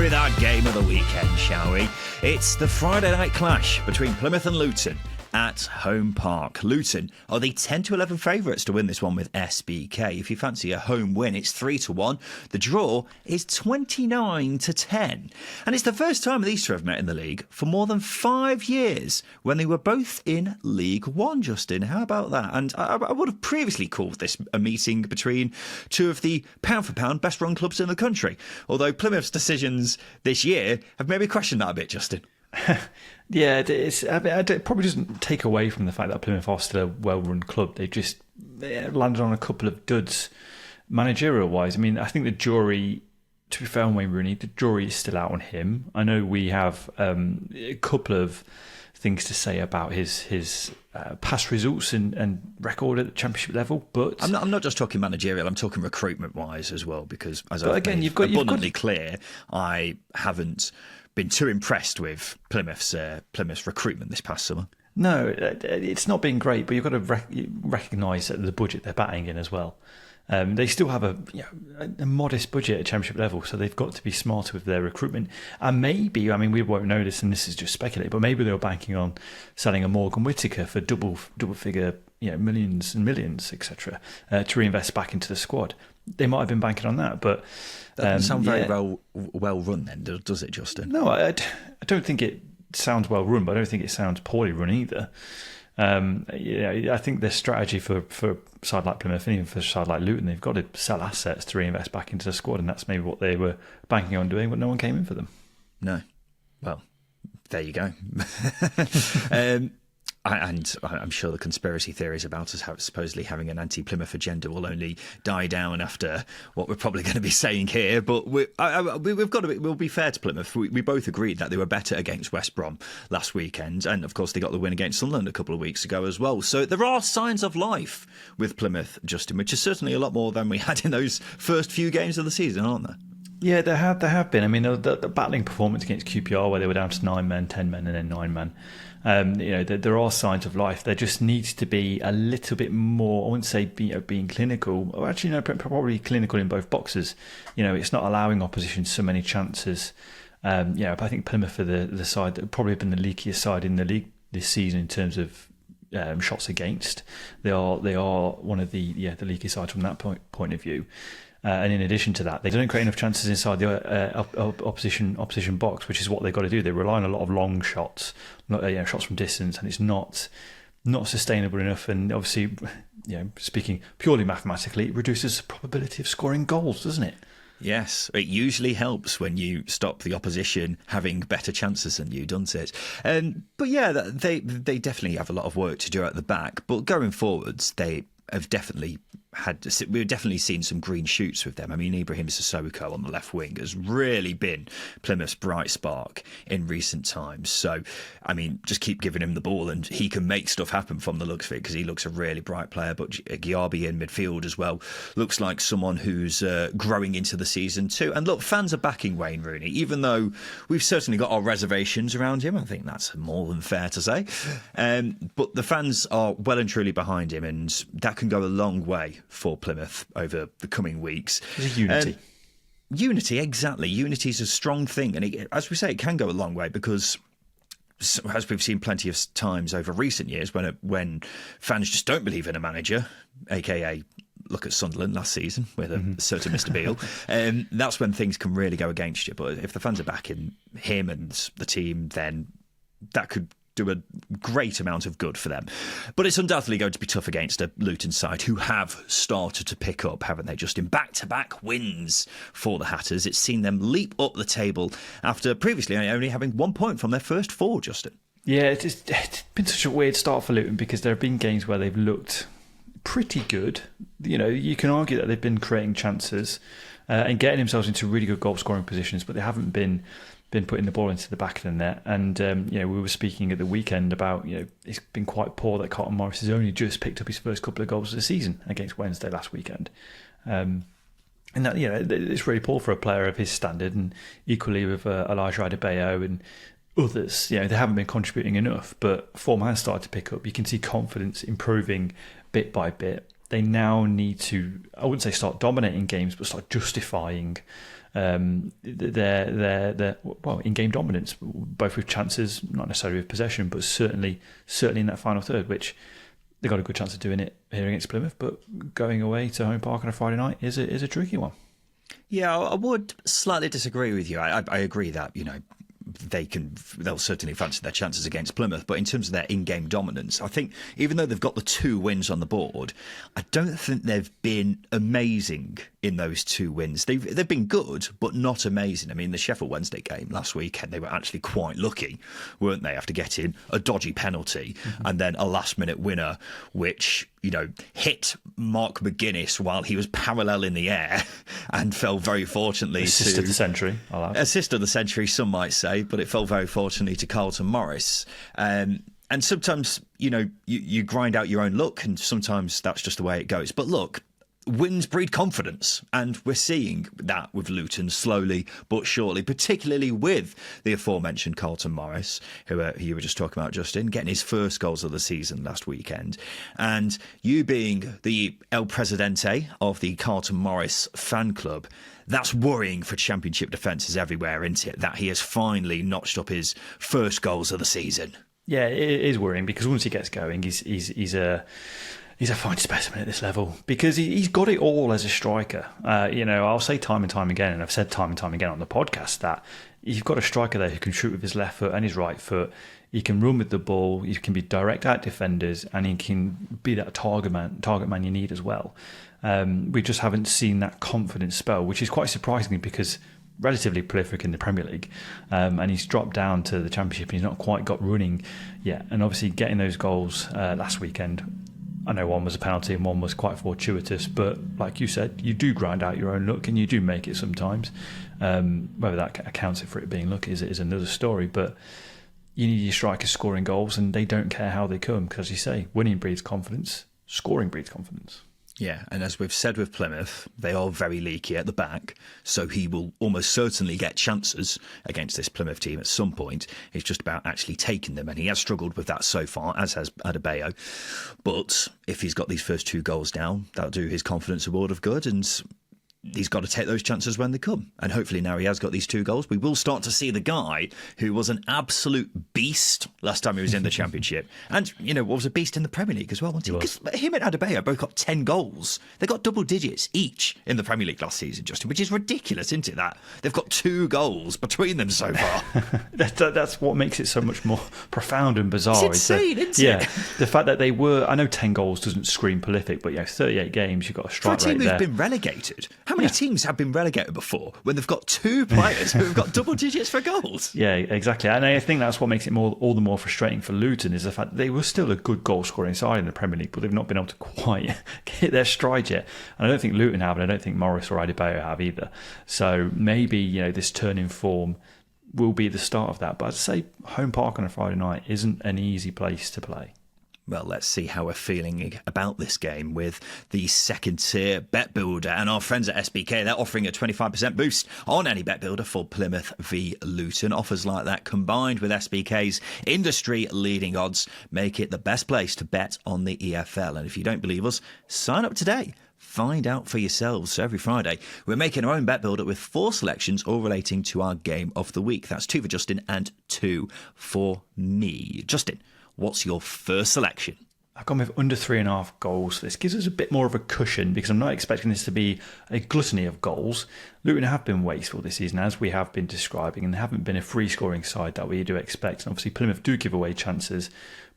with our game of the weekend, shall we? It's the Friday night clash between Plymouth and Luton at Home Park. Luton are the 10 to 11 favourites to win this one with SBK. If you fancy a home win, it's 3-1. The draw is 29 to 10. And it's the first time these two have met in the league for more than 5 years when they were both in League One, Justin. How about that? And I would have previously called this a meeting between two of the pound-for-pound best-run clubs in the country. Although Plymouth's decisions this year have made me question that a bit, Justin. Yeah, it probably doesn't take away from the fact that Plymouth are still a well-run club. They just landed on a couple of duds managerial-wise. I mean, I think the jury, to be fair on Wayne Rooney, the jury is still out on him. I know we have a couple of things to say about his past results and record at the Championship level, but I'm not just talking managerial. I'm talking recruitment-wise as well, because as I've made you've got abundantly clear, I haven't been too impressed with Plymouth's recruitment this past summer. No, it's not been great, but you've got to recognise the budget they're batting in as well. They still have a modest budget at Championship level, so they've got to be smarter with their recruitment. And maybe, I mean, we won't know this, and this is just speculative, but maybe they were banking on selling a Morgan Whittaker for double figure, millions and millions, etc., to reinvest back into the squad. They might have been banking on that, but that doesn't sound very well run then, does it, Justin? No, I don't think it sounds well run, but I don't think it sounds poorly run either. I think their strategy for a side like Plymouth and even for a side like Luton, they've got to sell assets to reinvest back into the squad, and that's maybe what they were banking on doing, but no one came in for them. No. Well, there you go. And I'm sure the conspiracy theories about us supposedly having an anti-Plymouth agenda will only die down after what we're probably going to be saying here. But we'll be fair to Plymouth. We both agreed that they were better against West Brom last weekend. And, of course, they got the win against Sunderland a couple of weeks ago as well. So there are signs of life with Plymouth, Justin, which is certainly a lot more than we had in those first few games of the season, aren't there? Yeah, there have been. I mean, the battling performance against QPR, where they were down to 9 men, 10 men, and then 9 men. There are signs of life. There just needs to be a little bit more. I wouldn't say being clinical, or actually, no, probably clinical in both boxes. It's not allowing opposition so many chances. I think Plymouth are the side that probably have been the leakiest side in the league this season in terms of shots against. They are one of the leakiest sides from that point of view. And in addition to that, they don't create enough chances inside the opposition box, which is what they've got to do. They rely on a lot of long shots, shots from distance, and it's not sustainable enough. And obviously, speaking purely mathematically, it reduces the probability of scoring goals, doesn't it? Yes, it usually helps when you stop the opposition having better chances than you, doesn't it? But yeah, they definitely have a lot of work to do at the back. But going forwards, we've definitely seen some green shoots with them. I mean, Ibrahim Sissoko on the left wing has really been Plymouth's bright spark in recent times. So, I mean, just keep giving him the ball and he can make stuff happen from the looks of it, because he looks a really bright player. But Giarbi in midfield as well looks like someone who's growing into the season too. And look, fans are backing Wayne Rooney, even though we've certainly got our reservations around him. I think that's more than fair to say. But the fans are well and truly behind him, and that can go a long way for Plymouth over the coming weeks. There's unity. Unity, exactly. Unity is a strong thing. And as we say, it can go a long way because, as we've seen plenty of times over recent years, when fans just don't believe in a manager, a.k.a. look at Sunderland last season with a certain Mr. Beale, that's when things can really go against you. But if the fans are backing him and the team, then that could do a great amount of good for them. But it's undoubtedly going to be tough against a Luton side who have started to pick up, haven't they? Just in back-to-back wins for the Hatters. It's seen them leap up the table after previously only having 1 point from their first 4, Justin. Yeah, it's been such a weird start for Luton because there have been games where they've looked pretty good. You can argue that they've been creating chances and getting themselves into really good goal-scoring positions, but they haven't been putting the ball into the back of the net. And we were speaking at the weekend about it's been quite poor that Carlton Morris has only just picked up his first couple of goals of the season against Wednesday last weekend. And that it's really poor for a player of his standard, and equally with Elijah Adebayo and others. They haven't been contributing enough, but form has started to pick up. You can see confidence improving bit by bit. They now need to, I wouldn't say start dominating games, but start justifying their in-game dominance, both with chances, not necessarily with possession, but certainly in that final third, which they got a good chance of doing it here against Plymouth. But going away to Home Park on a Friday night is a tricky one. Yeah, I would slightly disagree with you. I agree that, they'll certainly fancy their chances against Plymouth, but in terms of their in-game dominance, I think even though they've got the 2 wins on the board, I don't think they've been amazing in those 2 wins. They've been good, but not amazing. I mean, the Sheffield Wednesday game last weekend, they were actually quite lucky, weren't they, after getting a dodgy penalty and then a last-minute winner, which hit Mark McGuinness while he was parallel in the air and fell very fortunately assist of the century. Assist of the century, some might say, but it fell very fortunately to Carlton Morris. And sometimes, you grind out your own luck, and sometimes that's just the way it goes. But look, wins breed confidence, and we're seeing that with Luton slowly but surely, particularly with the aforementioned Carlton Morris, who you were just talking about, Justin, getting his first goals of the season last weekend. And you being the El Presidente of the Carlton Morris fan club, that's worrying for Championship defences everywhere, isn't it? That he has finally notched up his first goals of the season. Yeah, it is worrying, because once he gets going, he's a fine specimen at this level, because he's got it all as a striker. I'll say time and time again, and I've said time and time again on the podcast, that you've got a striker there who can shoot with his left foot and his right foot. He can run with the ball. He can be direct at defenders, and he can be that target man you need as well. We just haven't seen that confidence spell, which is quite surprising, because relatively prolific in the Premier League, and he's dropped down to the Championship and he's not quite got running yet. And obviously getting those goals last weekend, I know one was a penalty and one was quite fortuitous, but like you said, you do grind out your own luck and you do make it sometimes. Whether that accounts for it being luck is another story, but you need your strikers scoring goals, and they don't care how they come, because as you say, winning breeds confidence, scoring breeds confidence. Yeah, and as we've said with Plymouth, they are very leaky at the back, so he will almost certainly get chances against this Plymouth team at some point. It's just about actually taking them, and he has struggled with that so far, as has Adebayo. But if he's got these first 2 goals down, that'll do his confidence a world of good, and he's got to take those chances when they come. And hopefully now he has got these 2 goals, we will start to see the guy who was an absolute beast last time he was in the Championship. And, was a beast in the Premier League as well, wasn't he? Because him and Adebayo both got 10 goals. They got double digits each in the Premier League last season, Justin, which is ridiculous, isn't it, that they've got 2 goals between them so far. That's what makes it so much more profound and bizarre. It's insane, isn't it? Yeah, the fact that they were, I know 10 goals doesn't scream prolific, but 38 games, you've got a strike rate there. For a team who's been relegated, how many teams have been relegated before when they've got 2 players who have got double digits for goals? Yeah, exactly. And I think that's what makes it all the more frustrating for Luton, is the fact that they were still a good goal-scoring side in the Premier League, but they've not been able to quite hit their stride yet. And I don't think Luton have, and I don't think Morris or Adebayo have either. So maybe, this turn in form will be the start of that. But I'd say Home Park on a Friday night isn't an easy place to play. Well, let's see how we're feeling about this game with the second tier bet builder and our friends at SBK. They're offering a 25% boost on any bet builder for Plymouth v Luton. Offers like that combined with SBK's industry leading odds make it the best place to bet on the EFL. And if you don't believe us, sign up today. Find out for yourselves. So every Friday, we're making our own bet builder with 4 selections all relating to our game of the week. That's 2 for Justin and 2 for me. Justin, what's your first selection? I've gone with under 3.5 goals. This gives us a bit more of a cushion, because I'm not expecting this to be a gluttony of goals. Luton have been wasteful this season, as we have been describing, and they haven't been a free-scoring side that we do expect. And obviously Plymouth do give away chances,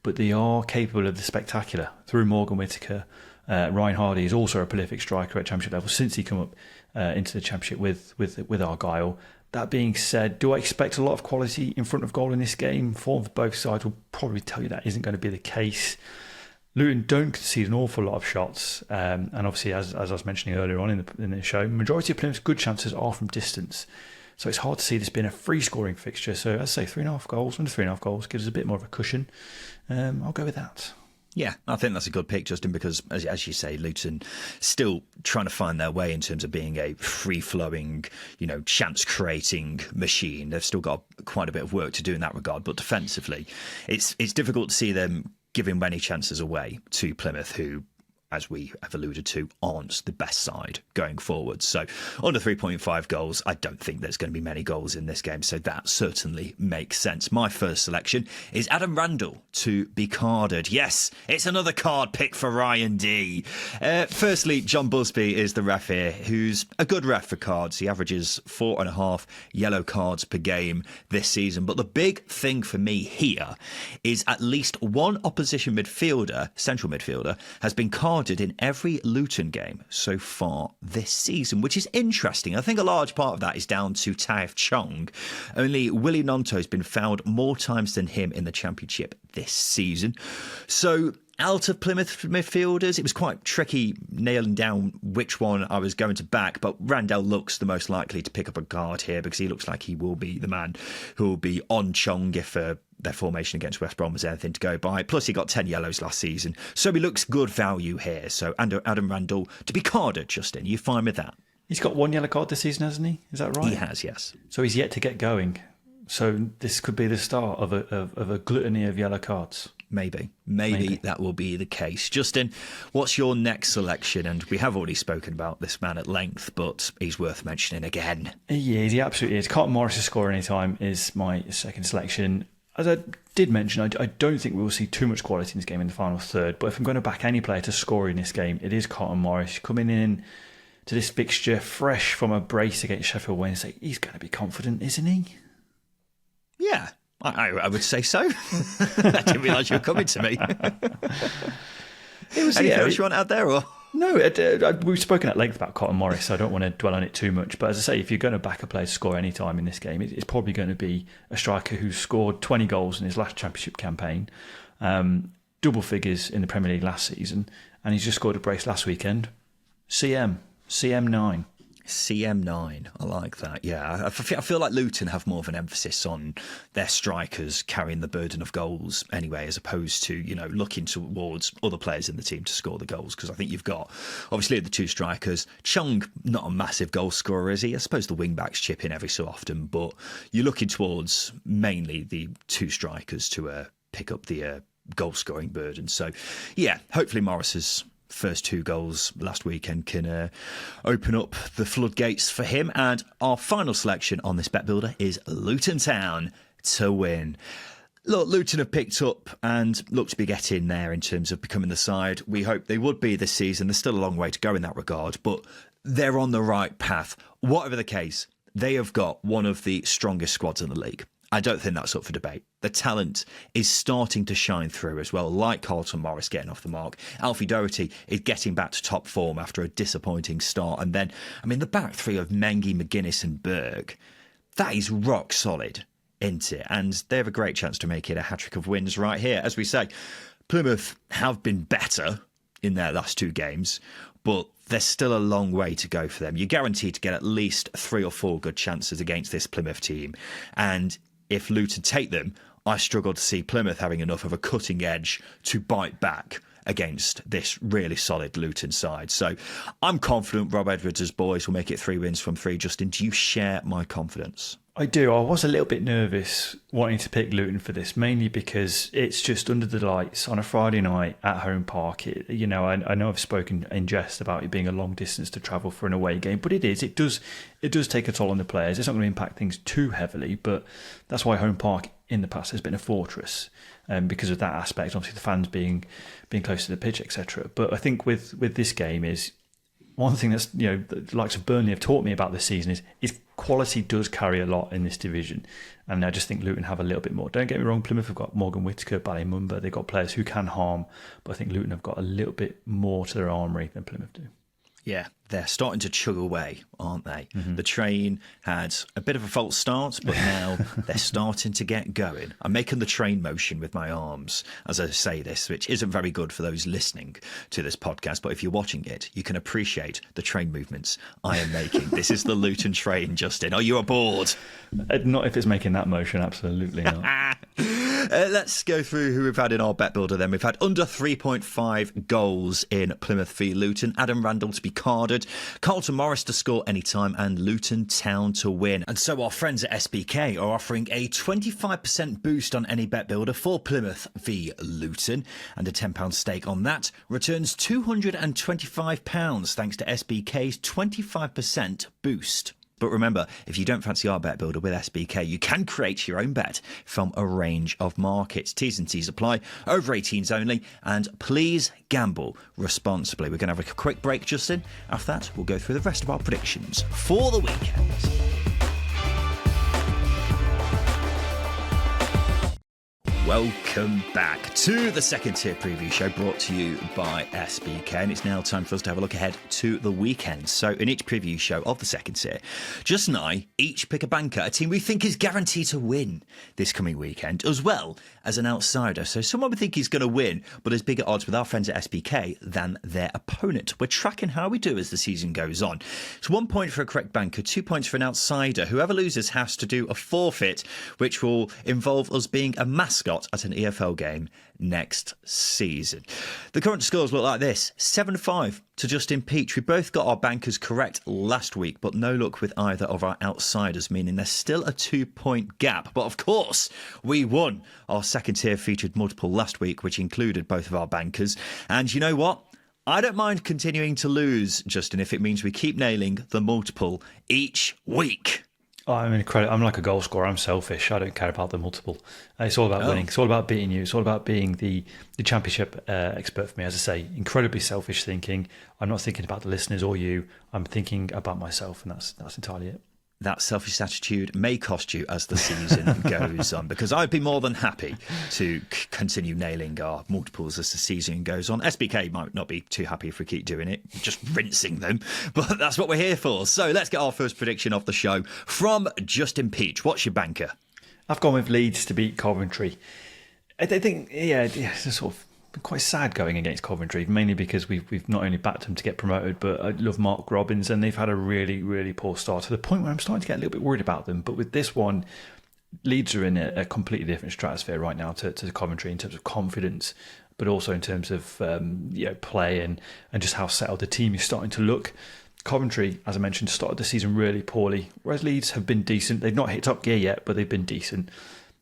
but they are capable of the spectacular through Morgan Whittaker. Ryan Hardy is also a prolific striker at Championship level since he come up into the Championship with Argyle. That being said, do I expect a lot of quality in front of goal in this game? Form for both sides will probably tell you that isn't going to be the case. Luton don't concede an awful lot of shots, and obviously, as I was mentioning earlier on in the show, majority of Plymouth's good chances are from distance. So it's hard to see this being a free-scoring fixture. So as I say, 3.5 goals, under 3.5 goals gives us a bit more of a cushion. I'll go with that. Yeah, I think that's a good pick, Justin, because, as you say, Luton still trying to find their way in terms of being a free-flowing, chance-creating machine. They've still got quite a bit of work to do in that regard, but defensively, it's difficult to see them giving many chances away to Plymouth, who as we have alluded to, aren't the best side going forward. So under 3.5 goals, I don't think there's going to be many goals in this game. So that certainly makes sense. My first selection is Adam Randall to be carded. Yes, it's another card pick for Ryan D. Firstly, John Busby is the ref here, who's a good ref for cards. He averages 4.5 yellow cards per game this season. But the big thing for me here is at least one opposition midfielder, central midfielder, has been carded in every Luton game so far this season, which is interesting. I think a large part of that is down to Taif Chong. Only Willie Nonto has been fouled more times than him in the Championship this season. So out of Plymouth midfielders, it was quite tricky nailing down which one I was going to back, but Randall looks the most likely to pick up a card here because he looks like he will be the man who will be on Chong if their formation against West Brom was anything to go by. Plus, he got 10 yellows last season, so he looks good value here. So Adam Randall to be carded, Justin. You fine with that? He's got one yellow card this season, hasn't he? Is that right? He has, yes. So he's yet to get going. So this could be the start of a gluttony of yellow cards. Maybe that will be the case. Justin, what's your next selection? And we have already spoken about this man at length, but he's worth mentioning again. He is, he absolutely is. Carlton Morris to score any time is my second selection. As I did mention, I don't think we will see too much quality in this game in the final third, but if I'm going to back any player to score in this game, it is Carlton Morris. Coming in to this fixture fresh from a brace against Sheffield Wednesday, he's going to be confident, isn't he? Yeah. I would say so. I didn't realise you were coming to me. Anything else you want to add there? Or? No, we've spoken at length about Carlton Morris, so I don't want to dwell on it too much. But as I say, if you're going to back a player to score any time in this game, it's probably going to be a striker who's scored 20 goals in his last Championship campaign, double figures in the Premier League last season, and he's just scored a brace last weekend. CM9. CM9, I like that. Yeah, I feel like Luton have more of an emphasis on their strikers carrying the burden of goals anyway, as opposed to, looking towards other players in the team to score the goals. Because I think you've got, obviously, the two strikers. Chung, not a massive goal scorer, is he? I suppose the wing-backs chip in every so often, but you're looking towards mainly the two strikers to pick up the goal-scoring burden. So, yeah, hopefully Morris's first two goals last weekend can open up the floodgates for him. And our final selection on this bet builder is Luton Town to win. Look, Luton have picked up and look to be getting there in terms of becoming the side we hope they would be this season. There's still a long way to go in that regard, but they're on the right path. Whatever the case, they have got one of the strongest squads in the league. I don't think that's up for debate. The talent is starting to shine through as well, like Carlton Morris getting off the mark. Alfie Doherty is getting back to top form after a disappointing start. And then, the back three of Mengi, McGuinness and Berg, that is rock solid, isn't it? And they have a great chance to make it a hat-trick of wins right here. As we say, Plymouth have been better in their last two games, but there's still a long way to go for them. You're guaranteed to get at least 3 or 4 good chances against this Plymouth team. And if Luton take them, I struggle to see Plymouth having enough of a cutting edge to bite back against this really solid Luton side. So I'm confident Rob Edwards' boys will make it 3 wins from 3. Justin, do you share my confidence? I do. I was a little bit nervous wanting to pick Luton for this, mainly because it's just under the lights on a Friday night at home park. I know I've spoken in jest about it being a long distance to travel for an away game, but it is. It does take a toll on the players. It's not going to impact things too heavily, but that's why home park in the past has been a fortress because of that aspect. Obviously, the fans being close to the pitch, etc. But I think with this game is one thing that's the likes of Burnley have taught me about this season is quality does carry a lot in this division, and I just think Luton have a little bit more. Don't get me wrong, Plymouth have got Morgan Whittaker, Ballymunba, they've got players who can harm, but I think Luton have got a little bit more to their armoury than Plymouth do. Yeah, they're starting to chug away, aren't they? Mm-hmm. The train had a bit of a false start, but now they're starting to get going. I'm making the train motion with my arms as I say this, which isn't very good for those listening to this podcast. But if you're watching it, you can appreciate the train movements I am making. This is the Luton train, Justin. Are you aboard? Not if it's making that motion, absolutely not. Let's go through who we've had in our bet builder then. We've had under 3.5 goals in Plymouth v Luton. Adam Randall to be carded. Carlton Morris to score anytime and Luton Town to win. And so our friends at SBK are offering a 25% boost on any bet builder for Plymouth v Luton. And a £10 stake on that returns £225 thanks to SBK's 25% boost. But remember, if you don't fancy our bet builder with SBK, you can create your own bet from a range of markets. T's and C's apply, over 18s only, and please gamble responsibly. We're going to have a quick break, Justin. After that, we'll go through the rest of our predictions for the weekend. Welcome back to the second tier preview show brought to you by SBK, and it's now time for us to have a look ahead to the weekend. So in each preview show of the second tier, Justin and I each pick a banker, a team we think is guaranteed to win this coming weekend, as well as an outsider. So someone we think is going to win, but has bigger odds with our friends at SBK than their opponent. We're tracking how we do as the season goes on. It's 1 point for a correct banker, 2 points for an outsider. Whoever loses has to do a forfeit, which will involve us being a mascot at an EFL game next season. The current scores look like this: 7-5 to Justin Peach. We both got our bankers correct last week, but no luck with either of our outsiders, meaning there's still a 2-point gap. But of course, we won. Our second tier featured multiple last week, which included both of our bankers. And you know what? I don't mind continuing to lose, Justin, if it means we keep nailing the multiple each week. I'm incredible. I'm like a goal scorer. I'm selfish. I don't care about the multiple. It's all about winning. It's all about beating you. It's all about being the championship expert for me. As I say, incredibly selfish thinking. I'm not thinking about the listeners or you. I'm thinking about myself, and that's entirely it. That selfish attitude may cost you as the season goes on, because I'd be more than happy to continue nailing our multiples as the season goes on. SBK might not be too happy if we keep doing it, just rinsing them, but that's what we're here for. So let's get our first prediction of the show from Justin Peach. What's your banker? I've gone with Leeds to beat Coventry. I think, it's a sort of quite sad going against Coventry, mainly because we've not only backed them to get promoted, but I love Mark Robbins, and they've had a really, really poor start to the point where I'm starting to get a little bit worried about them. But with this one, Leeds are in a completely different stratosphere right now to Coventry in terms of confidence, but also in terms of play and just how settled the team is starting to look. Coventry, as I mentioned, started the season really poorly, whereas Leeds have been decent. They've not hit top gear yet, but they've been decent.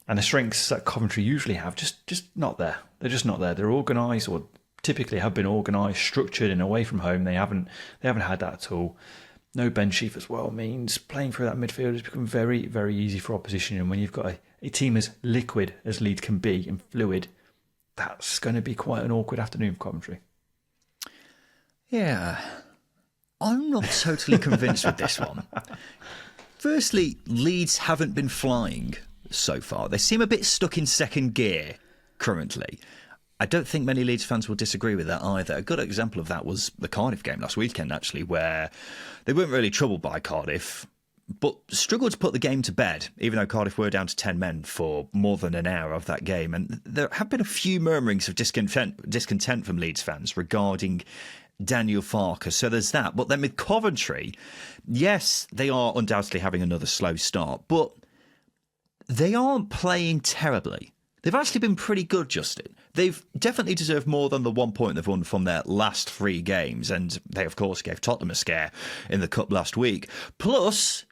And the strengths that Coventry usually have, just not there. They're just not there. They're organised, or typically have been organised, structured, and away from home. They haven't had that at all. No Ben Sheaf as well means playing through that midfield has become very, very easy for opposition. And when you've got a team as liquid as Leeds can be and fluid, that's going to be quite an awkward afternoon for Coventry. Yeah, I'm not totally convinced with this one. Firstly, Leeds haven't been flying so far. They seem a bit stuck in second gear currently. I don't think many Leeds fans will disagree with that either. A good example of that was the Cardiff game last weekend, actually, where they weren't really troubled by Cardiff, but struggled to put the game to bed, even though Cardiff were down to 10 men for more than an hour of that game. And there have been a few murmurings of discontent from Leeds fans regarding Daniel Farke. So there's that. But then with Coventry, yes, they are undoubtedly having another slow start, but they aren't playing terribly. They've actually been pretty good, Justin. They've definitely deserved more than the 1 point they've won from their last 3 games. And they, of course, gave Tottenham a scare in the Cup last week. Plus,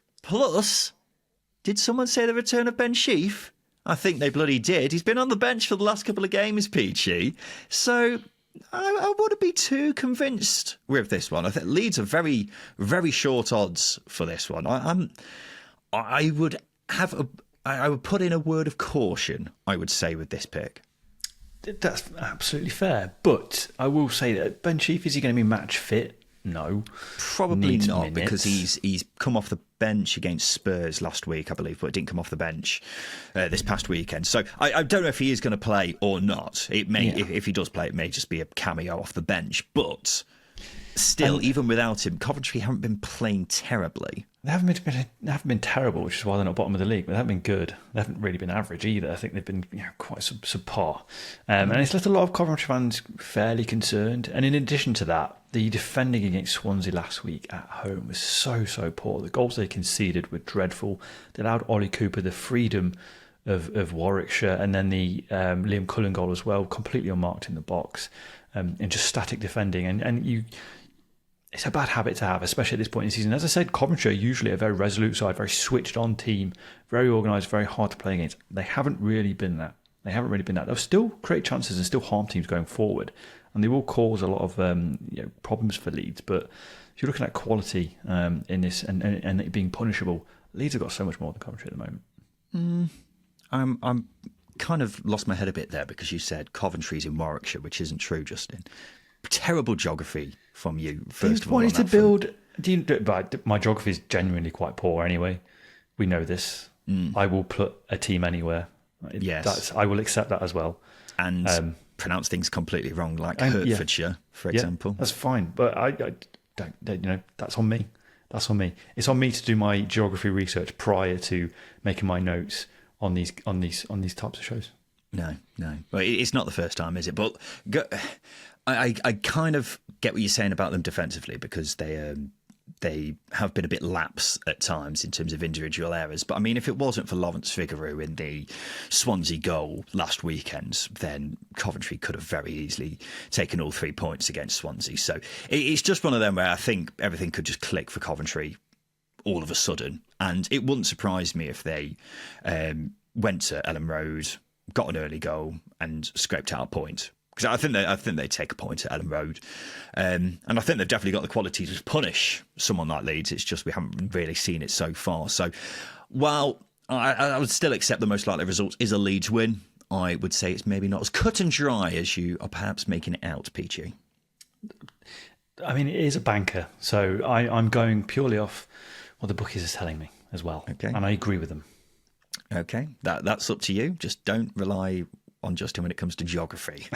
did someone say the return of Ben Sheaf? I think they bloody did. He's been on the bench for the last couple of games, Peachy. So I wouldn't be too convinced with this one. I think Leeds are very, very short odds for this one. I would put in a word of caution, I would say, with this pick. That's absolutely fair. But I will say that Ben Sheaf, is he going to be match fit? No. Probably not, because he's come off the bench against Spurs last week, I believe, but didn't come off the bench this past weekend. So I don't know if he is going to play or not. It may, if he does play, it may just be a cameo off the bench. But still, even without him, Coventry haven't been playing terribly. They haven't been terrible, which is why they're not bottom of the league, but they haven't been good. They haven't really been average either. I think they've been quite subpar. And it's left a lot of Coventry fans fairly concerned. And in addition to that, the defending against Swansea last week at home was so poor. The goals they conceded were dreadful. They allowed Ollie Cooper the freedom of Warwickshire, and then the Liam Cullen goal as well, completely unmarked in the box, and just static defending. And it's a bad habit to have, especially at this point in the season. As I said, Coventry are usually a very resolute side, very switched on team, very organised, very hard to play against. They haven't really been that. They'll still create chances and still harm teams going forward, and they will cause a lot of problems for Leeds. But if you're looking at quality in this and it being punishable, Leeds have got so much more than Coventry at the moment. I'm kind of lost my head a bit there because you said Coventry's in Warwickshire, which isn't true, Justin. Terrible geography from you, first of all. To build. My geography is genuinely quite poor anyway. We know this. I will put a team anywhere. Yes. I will accept that as well. And pronounce things completely wrong, like Hertfordshire, for example. That's fine, but I don't. That's on me. That's on me. It's on me to do my geography research prior to making my notes on these types of shows. No. Well, it's not the first time, is it? But I kind of get what you're saying about them defensively, because they have been a bit lax at times in terms of individual errors. But I mean, if it wasn't for Lawrence Figueroa in the Swansea goal last weekend, then Coventry could have very easily taken all 3 points against Swansea. So it's just one of them where I think everything could just click for Coventry all of a sudden. And it wouldn't surprise me if they went to Elland Road, got an early goal and scraped out a point. Because I think they take a point at Elland Road, and I think they've definitely got the quality to punish someone like Leeds. It's just we haven't really seen it so far. So while I would still accept the most likely result is a Leeds win, I would say it's maybe not as cut and dry as you are perhaps making it out, PG. I mean, it is a banker, so I'm going purely off what the bookies are telling me as well. Okay. And I agree with them. Okay, that's up to you. Just don't rely on Justin when it comes to geography.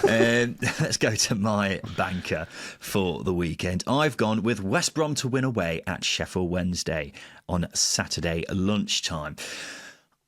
Let's go to my banker for the weekend. I've gone with West Brom to win away at Sheffield Wednesday on Saturday lunchtime.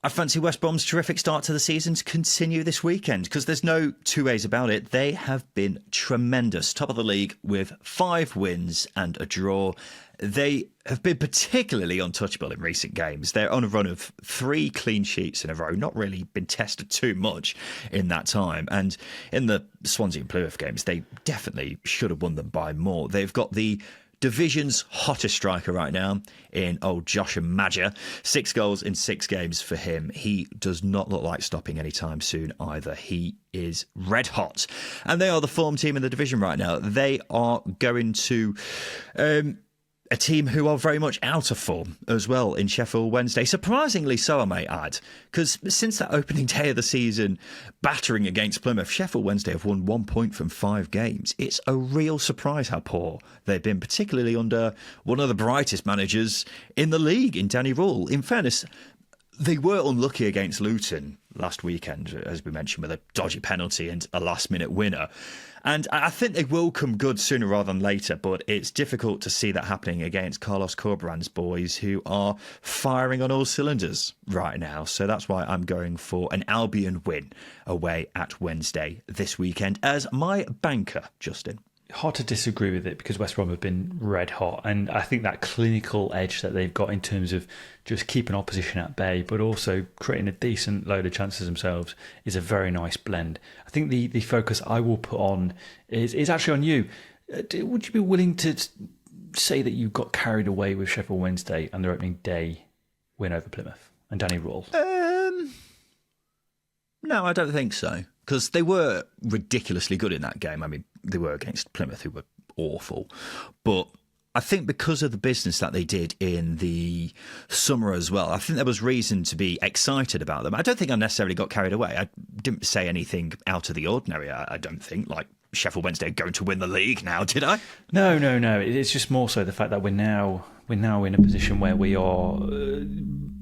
I fancy West Brom's terrific start to the season to continue this weekend, because there's no two ways about it. They have been tremendous. Top of the league with 5 wins and a draw. They have been particularly untouchable in recent games. They're on a run of 3 clean sheets in a row, not really been tested too much in that time. And in the Swansea and Plymouth games, they definitely should have won them by more. They've got the division's hottest striker right now in old Josh Maja. 6 goals in 6 games for him. He does not look like stopping anytime soon either. He is red hot. And they are the form team in the division right now. They are going to a team who are very much out of form as well in Sheffield Wednesday. Surprisingly so, I may add, because since that opening day of the season, battering against Plymouth, Sheffield Wednesday have won 1 point from 5 games. It's a real surprise how poor they've been, particularly under one of the brightest managers in the league, in Danny Rule. In fairness, they were unlucky against Luton last weekend, as we mentioned, with a dodgy penalty and a last-minute winner. And I think they will come good sooner rather than later, but it's difficult to see that happening against Carlos Corberan's boys, who are firing on all cylinders right now. So that's why I'm going for an Albion win away at Wednesday this weekend as my banker, Justin. Hard to disagree with it, because West Brom have been red hot, and I think that clinical edge that they've got in terms of just keeping opposition at bay but also creating a decent load of chances themselves is a very nice blend. I think the focus I will put on is actually on you. Would you be willing to say that you got carried away with Sheffield Wednesday and their opening day win over Plymouth and Danny Rule? No, I don't think so, because they were ridiculously good in that game. I mean, they were against Plymouth, who were awful. But I think because of the business that they did in the summer as well, I think there was reason to be excited about them. I don't think I necessarily got carried away. I didn't say anything out of the ordinary, I don't think, like Sheffield Wednesday are going to win the league now, did I? No. It's just more so the fact that we're now in a position where we are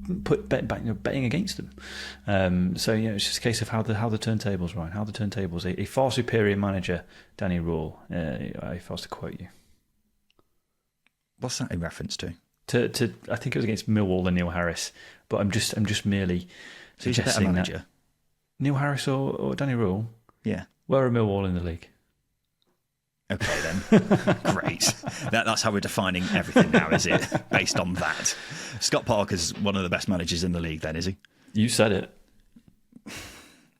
betting against them. So it's just a case of how the turntables run. How the turntables. A far superior manager, Danny Rule. If I was to quote you, what's that in reference to? I think it was against Millwall and Neil Harris. But I'm just merely suggesting that Neil Harris or Danny Rule. Yeah. Where are Millwall in the league? Okay, then. Great. That's how we're defining everything now, is it? Based on that. Scott Parker's one of the best managers in the league, then, is he? You said it.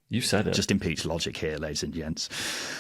You said it. Just impeach logic here, ladies and gents.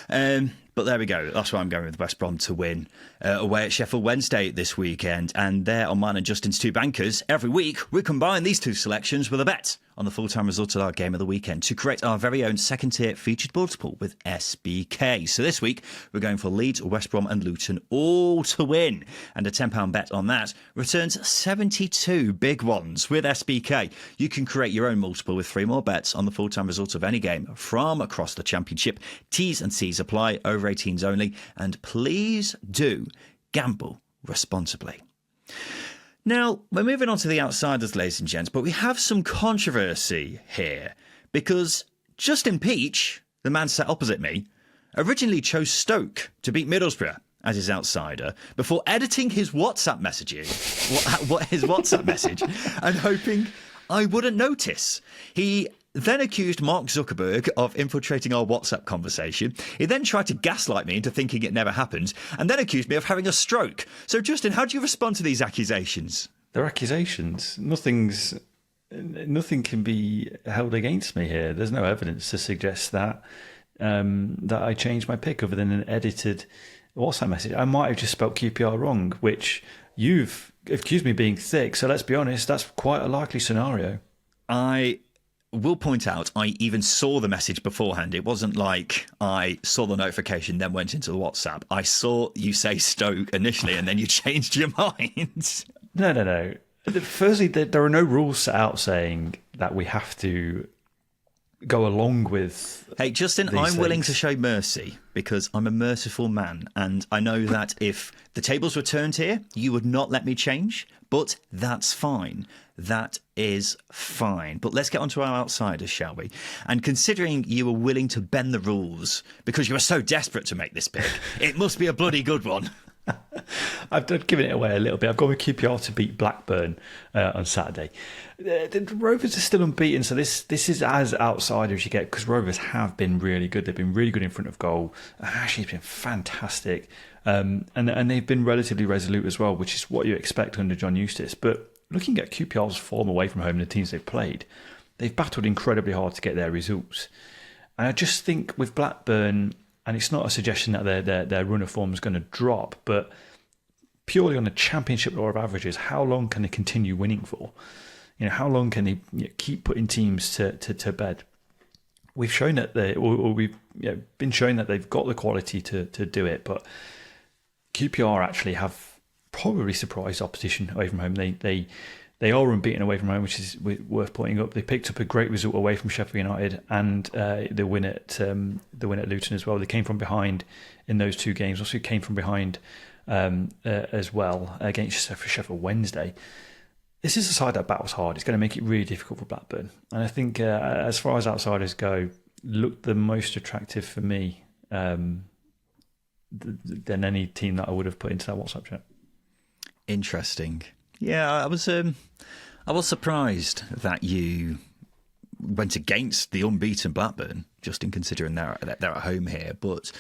But there we go. That's why I'm going with West Brom to win away at Sheffield Wednesday this weekend. And there on mine and Justin's two bankers, every week we combine these two selections with a bet on the full-time result of our game of the weekend to create our very own second-tier featured multiple with SBK. So this week we're going for Leeds, West Brom and Luton all to win. And a £10 bet on that returns 72 big ones with SBK. You can create your own multiple with 3 more bets on the full-time result of any game from across the Championship. T's and C's apply, over 18s only. And please do gamble responsibly. Now, we're moving on to the outsiders, ladies and gents, but we have some controversy here because Justin Peach, the man sat opposite me, originally chose Stoke to beat Middlesbrough as his outsider before editing his WhatsApp messages, his WhatsApp message, and hoping I wouldn't notice. He then accused Mark Zuckerberg of infiltrating our WhatsApp conversation. He then tried to gaslight me into thinking it never happened, and then accused me of having a stroke. So, Justin, how do you respond to these accusations? They're accusations. Nothing can be held against me here. There's no evidence to suggest that that I changed my pick other than an edited WhatsApp message. I might have just spelt QPR wrong, which you've accused me of being thick. So let's be honest, that's quite a likely scenario. I will point out, I even saw the message beforehand. It wasn't like I saw the notification, then went into the WhatsApp. I saw you say Stoke initially, and then you changed your mind. No. Firstly, there are no rules set out saying that we have to go along with. Hey, Justin, I'm willing to show mercy because I'm a merciful man. And I know that if the tables were turned here, you would not let me change. But that's fine. That is fine. But let's get on to our outsiders, shall we? And considering you were willing to bend the rules because you were so desperate to make this pick, it must be a bloody good one. I've given it away a little bit. I've gone with QPR to beat Blackburn on Saturday. The Rovers are still unbeaten, so this is as outsider as you get because Rovers have been really good. They've been really good in front of goal. Actually, it's been fantastic. And they've been relatively resolute as well, which is what you expect under John Eustace. But looking at QPR's form away from home and the teams they've played, they've battled incredibly hard to get their results. And I just think with Blackburn, and it's not a suggestion that their run of form is going to drop, but purely on the Championship law of averages, how long can they continue winning for? How long can they keep putting teams to bed? We've shown that we've been shown that they've got the quality to do it, but QPR actually have probably surprised opposition away from home. They are unbeaten away from home, which is worth pointing up. They picked up a great result away from Sheffield United and the win at Luton as well. They came from behind in those two games. Also came from behind as well against Sheffield Wednesday. This is a side that battles hard. It's going to make it really difficult for Blackburn. And I think as far as outsiders go, look the most attractive for me than any team that I would have put into that WhatsApp chat. Interesting. Yeah, I was surprised that you went against the unbeaten Blackburn, Justin, considering they're at home here. But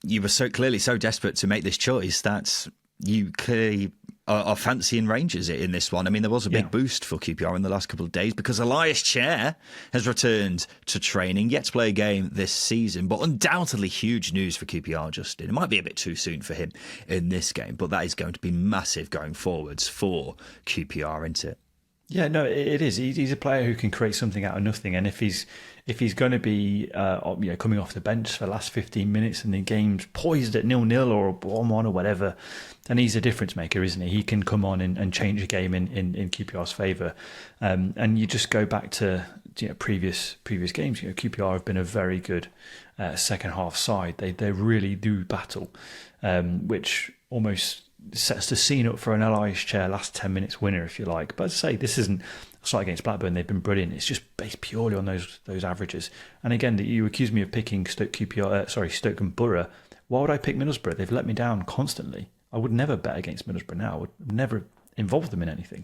you were so desperate to make this choice that you clearly are fancying Rangers in this one. I mean, there was a big boost for QPR in the last couple of days because Elias Chair has returned to training, yet to play a game this season, but undoubtedly huge news for QPR, Justin. It might be a bit too soon for him in this game, but that is going to be massive going forwards for QPR, isn't it? Yeah, no, it is. He's a player who can create something out of nothing, and if he's going to be coming off the bench for the last 15 minutes and the game's poised at 0-0 or 1-1 or whatever, then he's a difference maker, isn't he? He can come on and change a game in QPR's favour. And you just go back to previous games. QPR have been a very good second half side. They really do battle, which almost sets the scene up for an Elias Chair last 10 minutes winner, if you like. But as I say, this isn't a side against Blackburn. They've been brilliant. It's just based purely on those averages. And again, you accuse me of picking Stoke and Borough. Why would I pick Middlesbrough? They've let me down constantly. I would never bet against Middlesbrough now. I would never involve them in anything.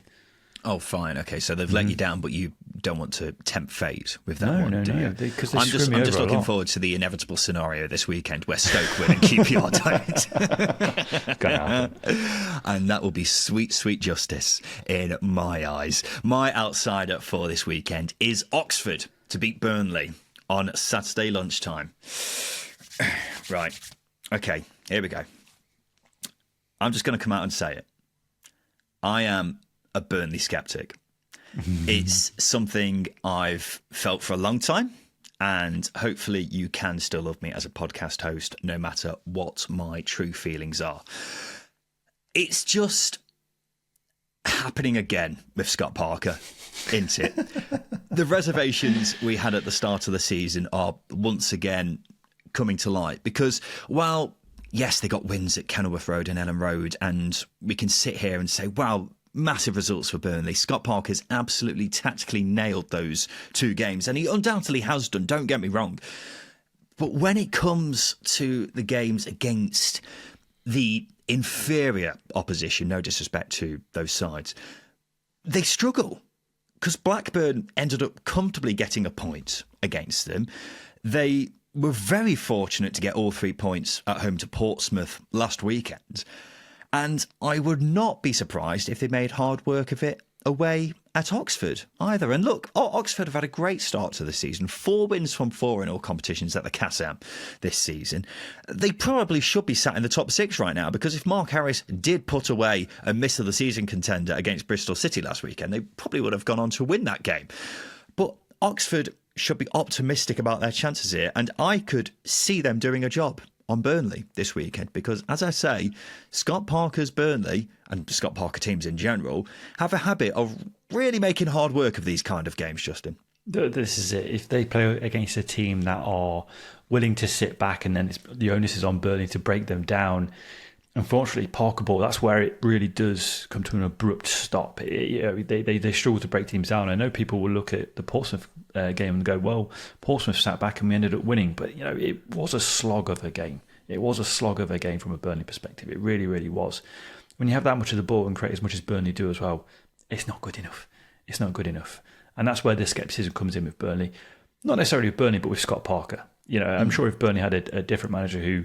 Oh, fine. Okay, so they've let you down, but you don't want to tempt fate with that one, do you? Because I'm just looking forward to the inevitable scenario this weekend where Stoke win and QPR don't. And that will be sweet, sweet justice in my eyes. My outsider for this weekend is Oxford. to beat Burnley on Saturday lunchtime. Right. Okay, here we go. I'm just going to come out and say it. I am a Burnley skeptic. It's something I've felt for a long time, and hopefully you can still love me as a podcast host no matter what my true feelings are. It's just happening again with Scott Parker, isn't it? The reservations we had at the start of the season are once again coming to light because, while, yes, they got wins at Kenilworth Road and Ellen Road, and we can sit here and say, wow, massive results for Burnley. Scott Parker's absolutely tactically nailed those 2 games, and he undoubtedly has done, don't get me wrong. But when it comes to the games against the inferior opposition, no disrespect to those sides, they struggle. Because Blackburn ended up comfortably getting a point against them. They were very fortunate to get all 3 points at home to Portsmouth last weekend. And I would not be surprised if they made hard work of it away at Oxford either. And look, Oxford have had a great start to the season. 4 wins from 4 in all competitions at the CASAM this season. They probably should be sat in the top 6 right now, because if Mark Harris did put away a miss of the season contender against Bristol City last weekend, they probably would have gone on to win that game. But Oxford should be optimistic about their chances here, and I could see them doing a job on Burnley this weekend, because, as I say, Scott Parker's Burnley, and Scott Parker teams in general, have a habit of really making hard work of these kind of games, Justin. This is it. If they play against a team that are willing to sit back and then the onus is on Burnley to break them down, unfortunately, Parker Ball, that's where it really does come to an abrupt stop. They struggle to break teams down. I know people will look at the Portsmouth game and go, well, Portsmouth sat back and we ended up winning. But, it was a slog of a game. It was a slog of a game from a Burnley perspective. It really, really was. When you have that much of the ball and create as much as Burnley do as well, it's not good enough. It's not good enough. And that's where the scepticism comes in with Burnley. Not necessarily with Burnley, but with Scott Parker. I'm sure if Burnley had a different manager who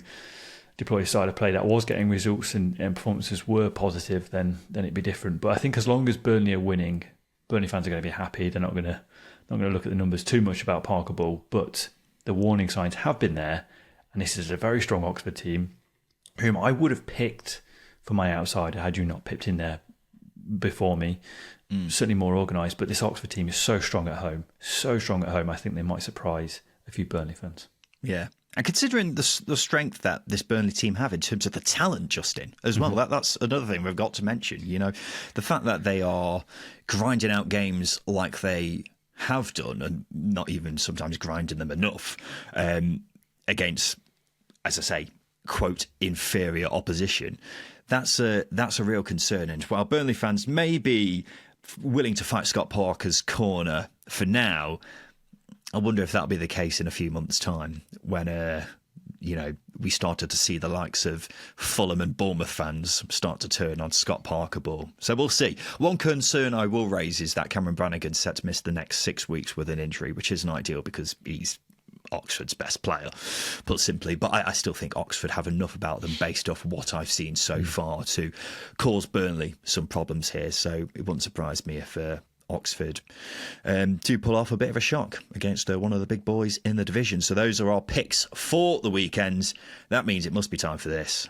deployed a style of play that was getting results and performances were positive, then it'd be different. But I think as long as Burnley are winning, Burnley fans are going to be happy. They're not going to look at the numbers too much about Parker Ball, but the warning signs have been there, and this is a very strong Oxford team, whom I would have picked for my outsider had you not pipped in there before me. Certainly more organised, but this Oxford team is so strong at home. I think they might surprise a few Burnley fans. Yeah. And considering the strength that this Burnley team have in terms of the talent, Justin, as well, that's another thing we've got to mention. The fact that they are grinding out games like they have done, and not even sometimes grinding them enough, against, as I say, quote, inferior opposition, that's a real concern. And while Burnley fans may be willing to fight Scott Parker's corner for now, I wonder if that'll be the case in a few months' time when, we started to see the likes of Fulham and Bournemouth fans start to turn on Scott Parker Ball. So we'll see. One concern I will raise is that Cameron Brannigan's set to miss the next 6 weeks with an injury, which isn't ideal because he's Oxford's best player, put simply. But I still think Oxford have enough about them based off what I've seen so far to cause Burnley some problems here. So it wouldn't surprise me if Oxford do pull off a bit of a shock against one of the big boys in the division. So those are our picks for the weekend. That means it must be time for this.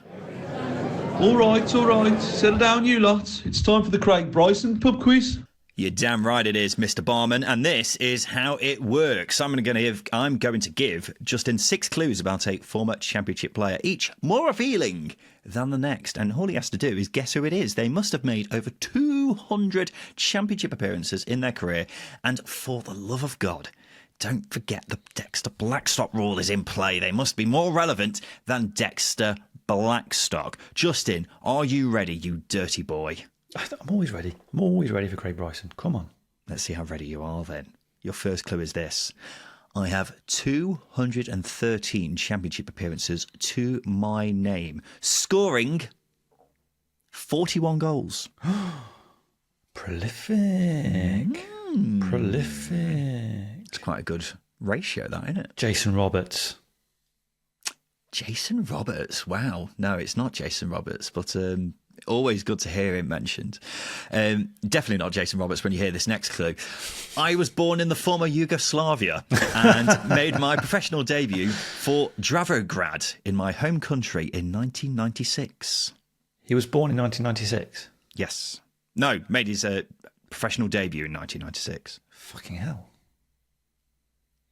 All right. Settle down, you lot. It's time for the Craig Bryson pub quiz. You're damn right it is, Mr. Barman, and this is how it works. I'm going to give Justin 6 clues about a former Championship player, each more revealing than the next. And all he has to do is guess who it is. They must have made over 200 Championship appearances in their career. And for the love of God, don't forget the Dexter Blackstock rule is in play. They must be more relevant than Dexter Blackstock. Justin, are you ready, you dirty boy? I'm always ready. I'm always ready for Craig Bryson. Come on. Let's see how ready you are then. Your first clue is this. I have 213 Championship appearances to my name, scoring 41 goals. Prolific. Prolific. It's quite a good ratio, that, isn't it? Jason Roberts. Jason Roberts. Wow. No, it's not Jason Roberts, but Always good to hear him mentioned. Definitely not Jason Roberts when you hear this next clue. I was born in the former Yugoslavia and made my professional debut for Dravograd in my home country in 1996. He was born in 1996? Yes. No, made his professional debut in 1996. Fucking hell.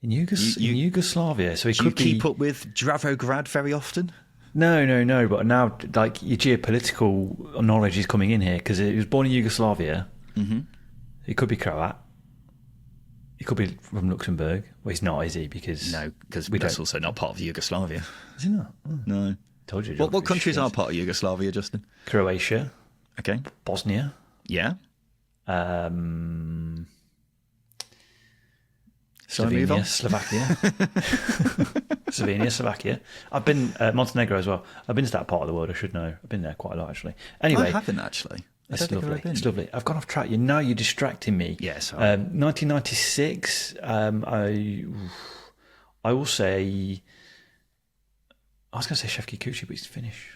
In Yugoslavia, so he Do could you keep up with Dravograd very often? No. But now, like, your geopolitical knowledge is coming in here because he was born in Yugoslavia. Mm-hmm. He could be Croat. He could be from Luxembourg. Well, he's not, is he? Because that's also not part of Yugoslavia. Is he not? Oh. No. Told you. What countries are part of Yugoslavia, Justin? Croatia. Okay. Bosnia. Yeah. Slovenia, Slovakia. I've been Montenegro as well. I've been to that part of the world. I should know. I've been there quite a lot, actually. Anyway, I haven't actually. It's lovely. It's lovely. I've gone off track. Now you're distracting me. Yeah, sorry. 1996. I will say. I was going to say Shef Kikuchi, but he's Finnish.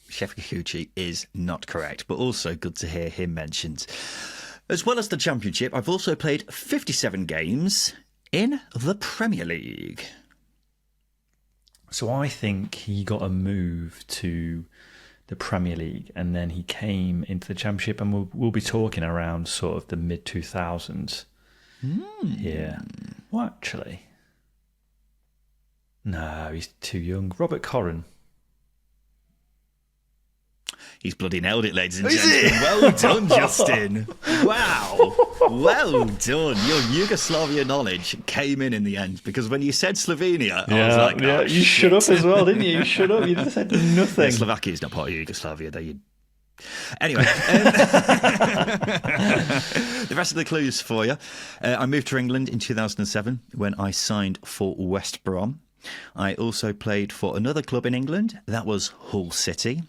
Shef Kikuchi is not correct, but also good to hear him mentioned. As well as the Championship, I've also played 57 games in the Premier League. So I think he got a move to the Premier League and then he came into the Championship, and we'll be talking around sort of the mid-2000s. Yeah. Well, actually... No, he's too young. Robert Corran. He's bloody nailed it, ladies and gentlemen. Well done, Justin. Wow. Well done. Your Yugoslavia knowledge came in the end, because when you said Slovenia, I was like, oh, you shut up as well, didn't you? You shut up. You just said nothing. Yeah, Slovakia is not part of Yugoslavia, though. Anyway, the rest of the clues for you. I moved to England in 2007 when I signed for West Brom. I also played for another club in England. That was Hull City.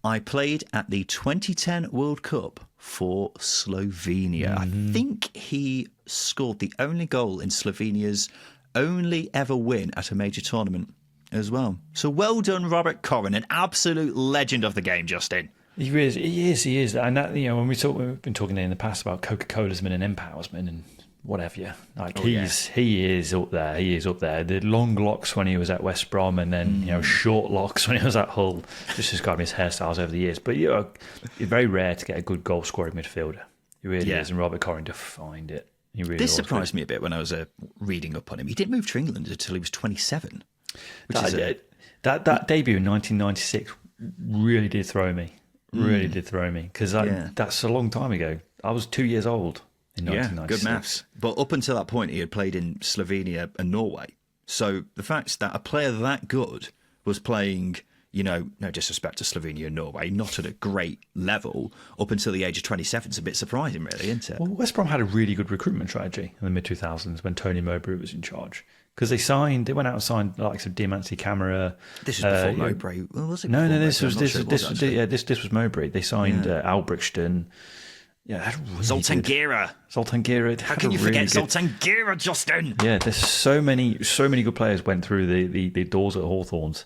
I played at the 2010 World Cup for Slovenia. I think he scored the only goal in Slovenia's only ever win at a major tournament as well. So well done, Robert Corran, an absolute legend of the game, Justin. He is. And that, when we've been talking in the past about Coca-Cola's men and Empower's men and whatever, like he is up there. He is up there. The long locks when he was at West Brom, and then short locks when he was at Hull. Just describing his hairstyles over the years. But it's very rare to get a good goal scoring midfielder. He really is, and Robert Corran defined it. He really this surprised me a bit when I was reading up on him. He didn't move to England until he was 27. That debut in 1996 really did throw me. Really did throw me, because that's a long time ago. I was 2 years old. Yeah, good maths. But up until that point, he had played in Slovenia and Norway. So the fact that a player that good was playing, no disrespect to Slovenia and Norway, not at a great level up until the age of 27 is a bit surprising, really, isn't it? Well, West Brom had a really good recruitment strategy in the mid-2000s when Tony Mowbray was in charge. Because they went out and signed the likes of Diamanti Camera. This was before Mowbray. Well, was it? No, this was Mowbray. They signed Albrechtston. Yeah, really Zoltan Gira. How can you forget Zoltan Gira, Justin? Yeah, there's so many good players went through the doors at Hawthorns.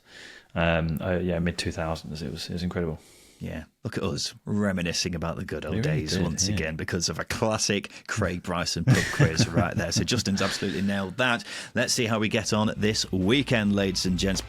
Mid-2000s. It was incredible. Yeah, look at us reminiscing about the good old days once again because of a classic Craig Bryson pub quiz right there. So Justin's absolutely nailed that. Let's see how we get on this weekend, ladies and gents.